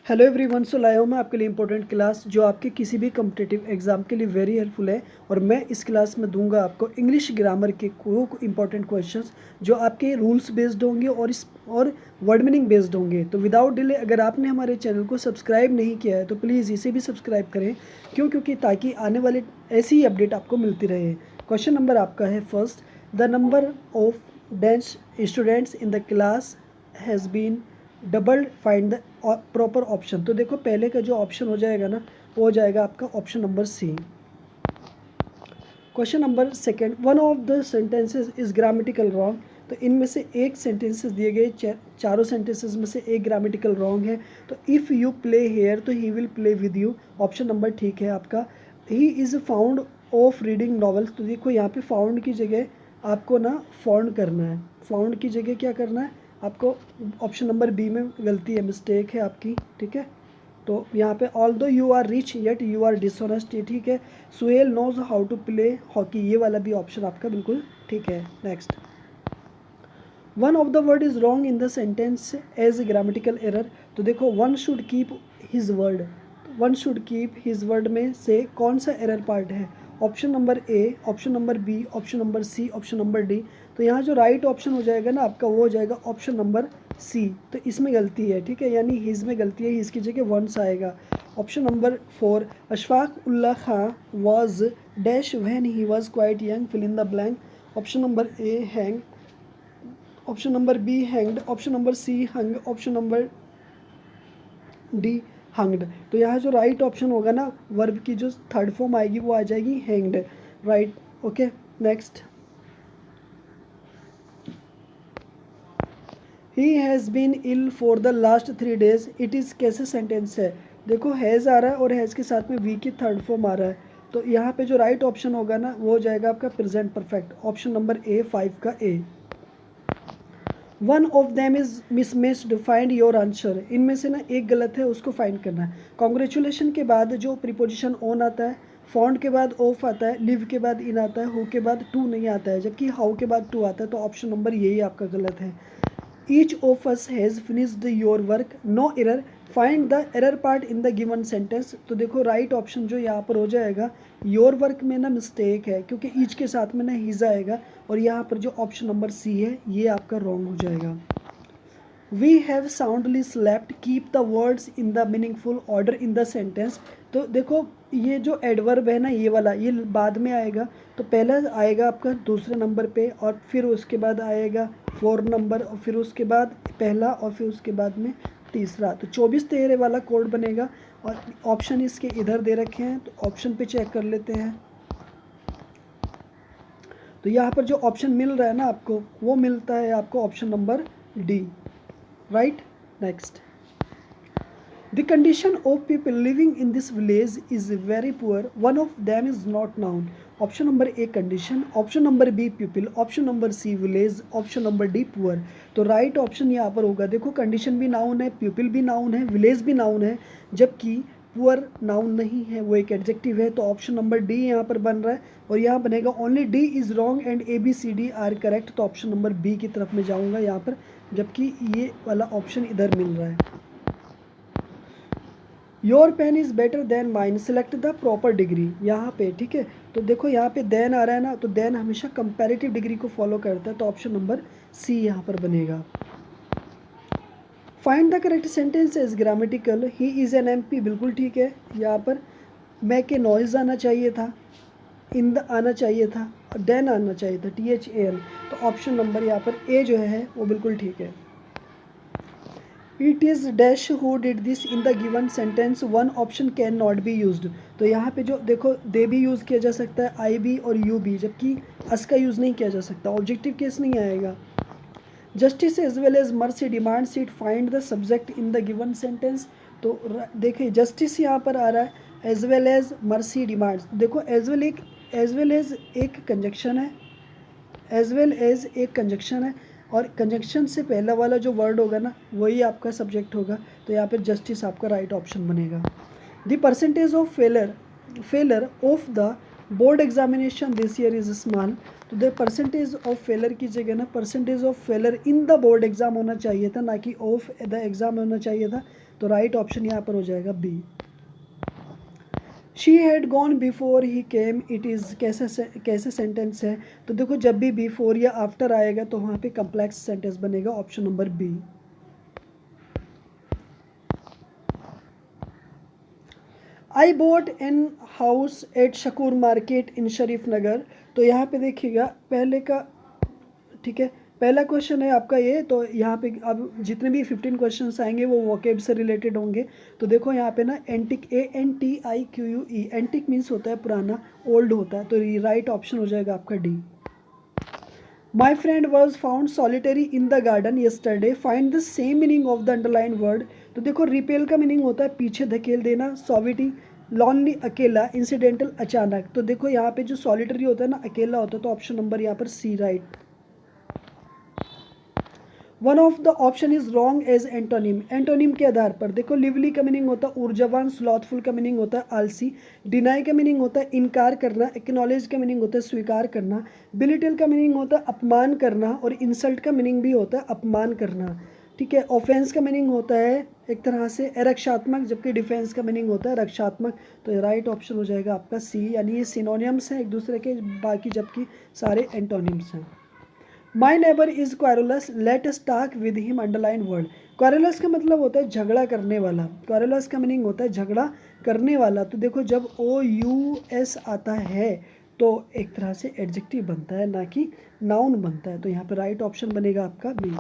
Hello everyone, सो लाया हूँ मैं आपके लिए इंपॉर्टेंट क्लास जो आपके किसी भी कम्पिटिटिव एग्जाम के लिए वेरी हेल्पफुल है। और मैं इस क्लास में दूंगा आपको इंग्लिश ग्रामर के को इंपॉर्टेंट क्वेश्चंस जो आपके रूल्स बेस्ड होंगे और वर्ड मीनिंग बेस्ड होंगे। तो विदाउट डिले, अगर आपने हमारे चैनल को सब्सक्राइब नहीं किया है तो प्लीज़ इसे भी सब्सक्राइब करें। क्योंकि ताकि आने वाले ऐसी ही अपडेट आपको मिलती रहे। क्वेश्चन नंबर आपका है first, the number of dense students in the class has been double, find the proper option. तो देखो पहले का जो ऑप्शन हो जाएगा ना, वो हो जाएगा आपका option number C. Question number second, one of the sentences is grammatical wrong. तो इनमें से एक सेंटेंसेस दिए गए, चारों सेंटेंसेस में से एक ग्रामेटिकल रॉन्ग है। तो इफ़ यू प्ले हेयर तो he will play with you, option number ठीक है आपका। He is found of reading novels. तो देखो यहाँ पे फाउंड की जगह आपको ना फाउंड करना है, फाउंड की जगह क्या करना है आपको, ऑप्शन नंबर बी में गलती है, मिस्टेक है आपकी, ठीक है। तो यहाँ पे although you are rich yet you are dishonest, ये ठीक है। Suhail knows how to play hockey, ये वाला भी ऑप्शन आपका बिल्कुल ठीक है। Next, one of the word is wrong in the sentence as a grammatical error. तो देखो one should keep his word, one should keep his word में से कौन सा एरर पार्ट है, option number A, option number B, option number C, option number D. तो यहाँ जो राइट ऑप्शन हो जाएगा ना आपका, वो हो जाएगा ऑप्शन नंबर सी। तो इसमें गलती है, ठीक है, यानी हिज में गलती है, हिज की जगह वंस आएगा। Option number four, Ashfaq Ullah Khan was dash when he was quite young, fill in the blank. Option number A hang, option number B hanged, option number C hung, option number D hanged. तो यहाँ जो right option होगा ना, verb की जो third form आएगी वो आ जाएगी hanged, right. Okay, next, he has been ill for the last 3 days, it is कैसे सेंटेंस है। देखो हैज़ आ रहा है और हैज़ के साथ में वी की थर्ड फॉर्म आ रहा है। तो यहाँ पे जो राइट ऑप्शन होगा ना, वो हो जाएगा आपका present perfect, option number A, 5 का A. One of them is mismatched, find your answer. इनमें से ना एक गलत है, उसको फाइंड करना है। कॉन्ग्रेचुलेशन के बाद जो प्रीपोजिशन ऑन आता है, फॉन्ड के बाद ऑफ आता है, लिव के बाद इन आता है, हु के बाद टू नहीं आता है, जबकि हाउ के बाद टू आता है। तो ऑप्शन नंबर यही आपका गलत है। Each of us has finished your work, no error, find the error part in the given sentence. तो देखो राइट ऑप्शन जो यहाँ पर हो जाएगा, योर वर्क में ना मिस्टेक है, क्योंकि ईच के साथ में ना हीज आएगा, और यहाँ पर जो ऑप्शन नंबर सी है ये आपका रॉन्ग हो जाएगा। We have soundly slept, keep the words in the meaningful order in the sentence. तो देखो ये जो एडवर्ब है ना, ये वाला ये बाद में आएगा। तो पहला आएगा आपका दूसरे नंबर पे, और फिर उसके बाद आएगा 4 नंबर, और फिर उसके बाद पहला, और फिर उसके बाद में तीसरा। तो 24-13 वाला कोड बनेगा। और ऑप्शन इसके इधर दे रखे हैं, तो ऑप्शन पे चेक कर लेते हैं। तो यहाँ पर जो ऑप्शन मिल रहा है ना आपको, वो मिलता है आपको option number D, right. Next, the condition of people living in this village is very poor, one of them is not noun। Option number A condition, option number B people, option number C village, option number D poor. तो right option यहाँ पर होगा। देखो condition भी noun है, people भी noun है, village भी नाउन है, जबकि पुअर नाउन नहीं है, वो एक एडजेक्टिव है। तो ऑप्शन नंबर डी यहाँ पर बन रहा है, और यहाँ बनेगा only D is wrong and A B C D are correct. तो ऑप्शन नंबर बी की तरफ में जाऊँगा यहाँ पर, जबकि ये वाला ऑप्शन इधर मिल रहा है। Your pen is better than mine, select the proper degree, यहाँ पे ठीक है। तो देखो यहाँ पे देन आ रहा है ना, तो देन हमेशा कंपैरेटिव डिग्री को फॉलो करता है। तो ऑप्शन नंबर सी यहाँ पर बनेगा। Find the correct sentence is grammatical, he is an MP, बिल्कुल ठीक है। यहाँ पर मैं के नॉइज आना चाहिए था, इन द आना चाहिए था, और देन आना चाहिए था, THAN। तो ऑप्शन नंबर यहाँ पर ए जो है वो बिल्कुल ठीक है। It is dash who did this in the given sentence, one option can not be used. तो यहाँ पे जो देखो दे भी यूज़ किया जा सकता है, आई भी और यू भी, जबकि अस का यूज़ नहीं किया जा सकता, ऑब्जेक्टिव केस नहीं आएगा। Justice as well as mercy demand seat, find the subject in the given sentence. तो देखिए जस्टिस यहाँ पर आ रहा है, as well as mercy demands. देखो एज वेल एज एक कंजक्शन है, एज वेल एज एक कंजक्शन है, और कंजक्शन से पहला वाला जो वर्ड होगा ना, वही आपका सब्जेक्ट होगा। तो यहाँ पे जस्टिस आपका राइट ऑप्शन बनेगा। The percentage of failure of the board examination this year is small. तो द परसेंटेज ऑफ फेलर की जगह ना percentage of failure in the board exam होना चाहिए था, ना कि ऑफ द एग्जाम होना चाहिए था। तो राइट ऑप्शन यहाँ पर हो जाएगा B. She had gone before he came, it is कैसे सेंटेंस है? तो देखो जब भी बिफोर या आफ्टर आएगा तो वहाँ पे कम्प्लेक्स सेंटेंस बनेगा, option number B. I bought an house at Shakur market in Sharif Nagar. तो यहाँ पे देखिएगा पहले का, ठीक है, पहला क्वेश्चन है आपका ये। तो यहाँ पे अब जितने भी 15 क्वेश्चंस आएंगे वो वोकेब से रिलेटेड होंगे। तो देखो यहाँ पे ना एंटिक, ANTIQUE, एंटिक मीन्स होता है पुराना, ओल्ड होता है, तो ये राइट ऑप्शन हो जाएगा आपका D. My friend was found solitary in the garden yesterday, find the same meaning of the underline word. तो देखो रिपेल का मीनिंग होता है पीछे धकेल देना, सॉविटी लॉनली अकेला, इंसिडेंटल अचानक। तो देखो यहाँ पे जो सॉलिटरी होता है ना अकेला होता है, तो ऑप्शन नंबर यहाँ पर C right. One of the option is wrong as antonym, antonym के आधार पर देखो लिवली का मीनिंग होता है ऊर्जावान, स्लॉथफुल का मीनिंग होता है आलसी, डिनाई का मीनिंग होता है इनकार करना, एक्नॉलेज का मीनिंग होता है स्वीकार करना, बिलिटल का मीनिंग होता है अपमान करना, और इंसल्ट का मीनिंग भी होता है अपमान करना, ठीक है। ऑफेंस का मीनिंग होता है एक तरह से रक्षात्मक, जबकि डिफेंस का मीनिंग होता है रक्षात्मक। तो राइट ऑप्शन हो जाएगा आपका सी, यानी ये सिनोनियम्स हैं एक दूसरे के, बाकी जबकि सारे एंटोनिम्स हैं। My neighbour is quarrelsome, let us talk with him, underline word. Quarrelsome का मतलब होता है झगड़ा करने वाला, क्वारुलस का मीनिंग होता है झगड़ा करने वाला। तो देखो जब OUS आता है तो एक तरह से एडजेक्टिव बनता है, ना कि नाउन बनता है। तो यहाँ पर राइट ऑप्शन बनेगा आपका B.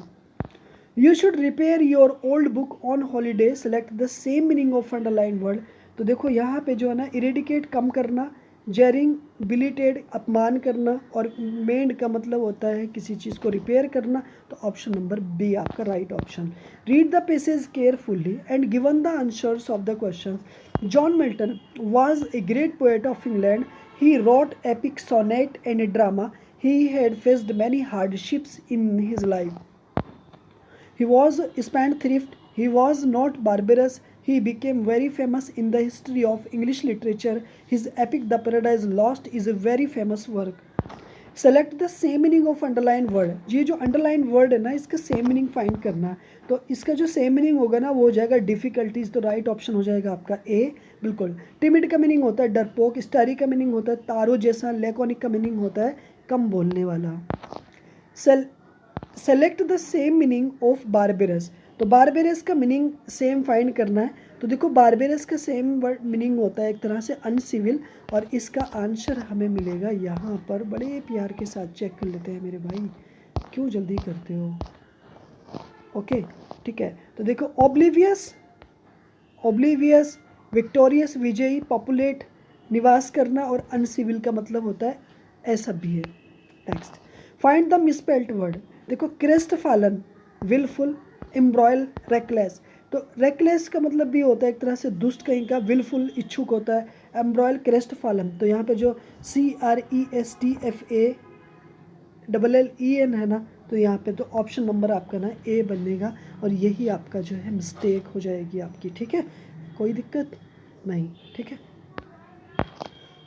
You should repair your old book on holiday, select the same meaning of underline word. तो देखो यहाँ पे जो है ना इरेडिकेट कम करना, जेरिंग बिलिटेड अपमान करना, और मेंड का मतलब होता है किसी चीज़ को रिपेयर करना। तो ऑप्शन नंबर बी आपका right option. Read the passage carefully and given the answers of the question. John Milton was a great poet of England. He wrote epic sonnet and drama. He had faced many hardships in his life. He was spendthrift. He was not barbarous. He became very famous in the history of English literature. His epic The Paradise Lost is a very famous work. Select the same meaning of underline word. ये जो underline word है ना इसका same meaning find करना है। तो इसका जो सेम मीनिंग होगा ना वो हो जाएगा डिफिकल्टीज। तो राइट ऑप्शन हो जाएगा आपका ए बिल्कुल। टिमिड का मीनिंग होता है डरपोक, स्टारी का मीनिंग होता है तारों जैसा, लेकोनिक का मीनिंग होता है कम बोलने वाला। Select the same meaning of barbarous. तो बारबेरस का मीनिंग सेम फाइंड करना है। तो देखो बारबेरस का सेम वर्ड मीनिंग होता है एक तरह से अनसिविल, और इसका आंसर हमें मिलेगा यहाँ पर। बड़े प्यार के साथ चेक कर लेते हैं मेरे भाई, क्यों जल्दी करते हो? ओके ठीक है, तो देखो ओब्लिवियस, ओब्लिवियस, विक्टोरियस विजयी, पॉपुलेट निवास करना, और अनसिविल का मतलब होता है असभ्य। Next, find the misspelt word. देखो क्रेस्ट फालन, विलफुल, एम्ब्रॉयल, रेकलेस। तो रेकलेस का मतलब भी होता है एक तरह से दुष्ट कहीं का, विलफुल इच्छुक होता है, एम्ब्रॉयल क्रेस्ट फालन। तो यहाँ पे जो CRESTFALLEN है ना, तो यहाँ पे तो ऑप्शन नंबर आपका ना ए बनेगा, और यही आपका जो है मिस्टेक हो जाएगी आपकी। ठीक है, कोई दिक्कत नहीं, ठीक है।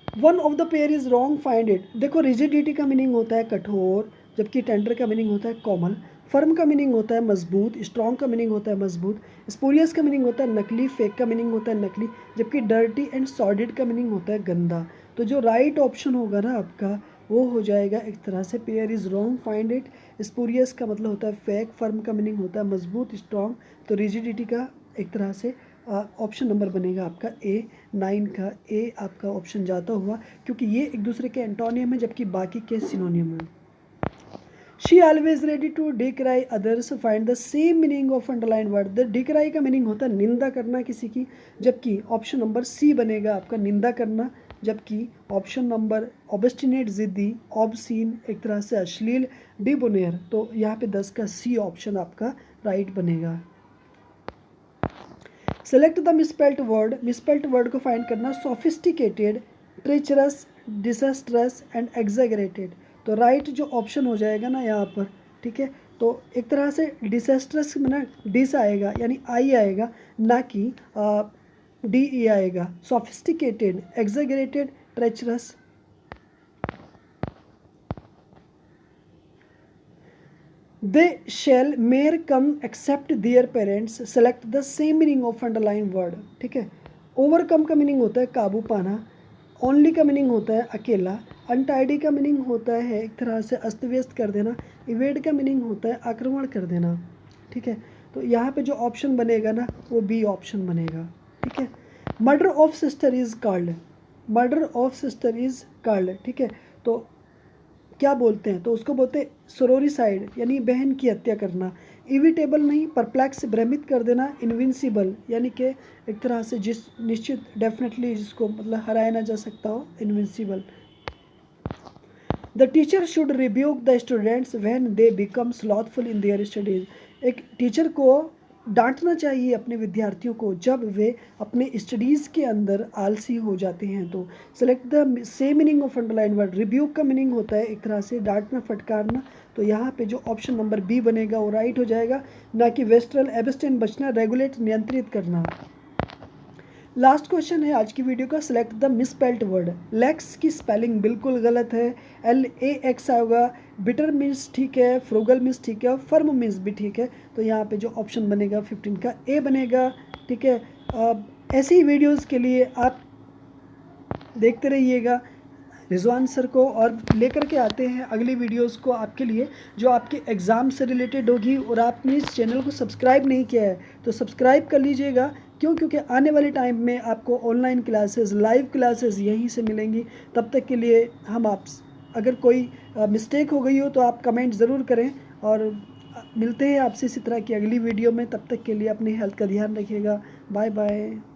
One of the pair is wrong, find it. देखो रिजिडिटी का मीनिंग होता है कठोर, जबकि टेंडर का मीनिंग होता है कोमल। फर्म का मीनिंग होता है मजबूत, स्ट्रॉन्ग का मीनिंग होता है मजबूत। स्पूरियस का मीनिंग होता है नकली, फेक का मीनिंग होता है नकली, जबकि डर्टी एंड सॉर्डिड का मीनिंग होता है गंदा। तो जो राइट ऑप्शन होगा ना आपका वो हो जाएगा एक तरह से pair is wrong, find it. Spurious का मतलब होता है फेक, फर्म का मीनिंग होता है मजबूत, स्ट्रॉन्ग। तो रिजिडिटी का एक तरह से ऑप्शन नंबर बनेगा आपका ए। 9 का ए आपका ऑप्शन जाता हुआ, क्योंकि ये एक दूसरे के एंटोनियम है जबकि बाकी के सिनोनियम है। She always ready to decry others, find the same meaning of underline word. The decry का मीनिंग होता है निंदा करना किसी की, जबकि ऑप्शन नंबर सी बनेगा आपका निंदा करना। जबकि ऑप्शन नंबर ऑब्स्टिनेट, जिद्दी, ऑब्सीन एक तरह से अश्लील, डिबोनेयर। तो यहाँ पे 10 का सी ऑप्शन आपका राइट बनेगा। Select the misspelt word. Misspelt word को फाइंड करना, सोफिस्टिकेटेड, ट्रेचरस, डिसस्ट्रस एंड एग्जैगरेटेड। तो राइट जो ऑप्शन हो जाएगा ना यहाँ पर, ठीक है, तो एक तरह से डिसस्ट्रस में ना डिस आएगा यानी आई आएगा, ना कि डी ई आएगा। Sophisticated, exaggerated, treacherous. They shall mayor come except their parents, select the same meaning of underline word. ठीक है, ओवरकम का मीनिंग होता है काबू पाना, ओनली का मीनिंग होता है अकेला, अनटाइडी का मीनिंग होता है एक तरह से अस्त व्यस्त कर देना, इवेड का मीनिंग होता है आक्रमण कर देना। ठीक है, तो यहाँ पे जो ऑप्शन बनेगा ना वो बी ऑप्शन बनेगा। ठीक है, murder of sister is called, murder of sister is called. ठीक है, तो क्या बोलते हैं, तो उसको बोलते हैं सोरोरिसाइड, यानी बहन की हत्या करना। इविटेबल नहीं, परप्लेक्स भ्रमित कर देना। इनविंसिबल यानी कि एक तरह से जिस निश्चित डेफिनेटली जिसको मतलब हराया ना जा सकता हो, invincible. The teacher should rebuke the students when they become slothful in their studies. एक टीचर को डांटना चाहिए अपने विद्यार्थियों को जब वे अपने स्टडीज़ के अंदर आलसी हो जाते हैं। तो select the same meaning of underline word. Rebuke का मीनिंग होता है एक तरह से डांटना, फटकारना। तो यहाँ पे जो ऑप्शन नंबर बी बनेगा वो राइट हो जाएगा, ना कि वेस्ट्रल एब्स्टेन बचना, रेगुलेट नियंत्रित करना। लास्ट क्वेश्चन है आज की वीडियो का, select the misspelled word. Lax की स्पेलिंग बिल्कुल गलत है, LAX होगा। बिटर मीन्स ठीक है, फ्रूगल मीन्स ठीक है, और फर्म मीन्स भी ठीक है। तो यहाँ पे जो ऑप्शन बनेगा 15 का ए बनेगा। ठीक है, ऐसी ही वीडियोस के लिए आप देखते रहिएगा रिजवान सर को, और लेकर के आते हैं अगली वीडियोस को आपके लिए जो आपके एग्ज़ाम से रिलेटेड होगी। और आपने इस चैनल को सब्सक्राइब नहीं किया है तो सब्सक्राइब कर लीजिएगा। क्यों? क्योंकि आने वाले टाइम में आपको ऑनलाइन क्लासेस, लाइव क्लासेस यहीं से मिलेंगी। तब तक के लिए हम आप, अगर कोई मिस्टेक हो गई हो तो आप कमेंट ज़रूर करें, और मिलते हैं आपसे इसी तरह की अगली वीडियो में। तब तक के लिए अपनी हेल्थ का ध्यान रखिएगा। Bye bye.